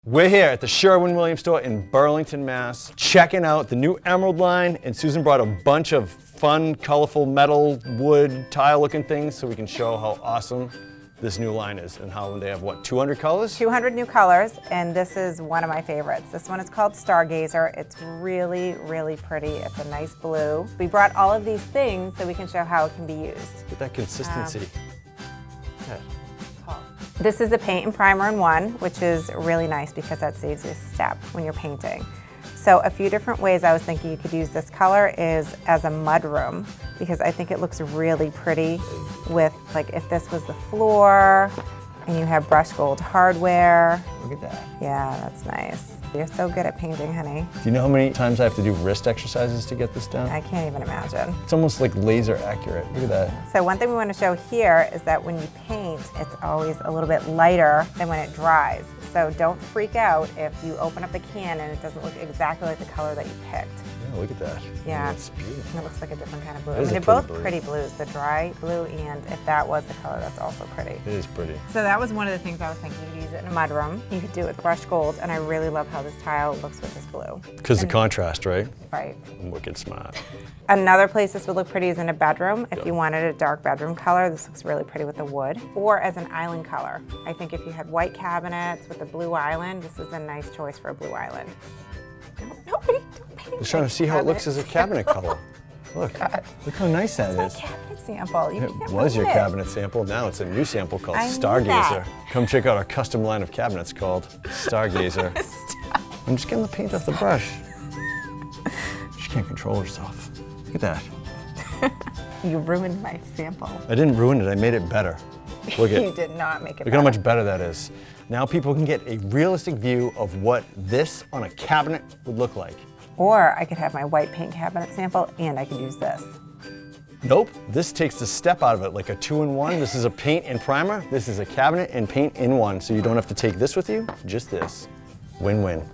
We're here at the Sherwin-Williams store in Burlington, Mass, checking out the new Emerald line, and Susan brought a bunch of fun, colorful metal, wood, tile-looking things so we can show how awesome this new line is and how they have, what, 200 colors? 200 new colors, and this is one of my favorites. This one is called Stargazer. It's really, really pretty. It's a nice blue. We brought all of these things so we can show how it can be used. Get that consistency. Yeah. This is a paint and primer in one, which is really nice because that saves you a step when you're painting. So a few different ways I was thinking you could use this color is as a mud room, because I think it looks really pretty with, like, if this was the floor and you have brushed gold hardware. Look at that. Yeah, that's nice. You're so good at painting, honey. Do you know how many times I have to do wrist exercises to get this done? I can't even imagine. It's almost like laser accurate. Look at that. So one thing we want to show here is that when you paint, it's always a little bit lighter than when it dries. So don't freak out if you open up the can and it doesn't look exactly like the color that you picked. Yeah, look at that. Yeah, It's beautiful. and it looks like a different kind of blue. It I is mean, a they're both pretty blue. pretty blues, the dry blue, and if that was the color, that's also pretty. It is pretty. So that was one of the things I was thinking. You could use it in a mudroom. You could do it with brushed gold, and I really love how this tile looks with this blue. Because the contrast, right? Right. I'm wicked smart. Another place this would look pretty is in a bedroom. If you wanted a dark bedroom color, this looks really pretty with the wood. Or as an island color. I think if you had white cabinets with a blue island, this is a nice choice for a blue island. Don't paint Just trying to see how it looks as a cabinet color. Look, look how nice that It's is. my cabinet sample. You It can't was your ruin it. cabinet sample. Now it's a new sample called I knew Stargazer. that. Come check out our custom line of cabinets called Stargazer. I'm just getting the paint off the brush. She can't control herself. Look at that. You ruined my sample. I didn't ruin it. I made it better. Look at You did not make it Look at how better. much better that is. Now people can get a realistic view of what this on a cabinet would look like. Or I could have my white paint cabinet sample and I could use this. Nope, this takes the step out of it, like a 2-in-1. This is a paint and primer. This is a cabinet and paint in one, so you don't have to take this with you, just this. Win-win.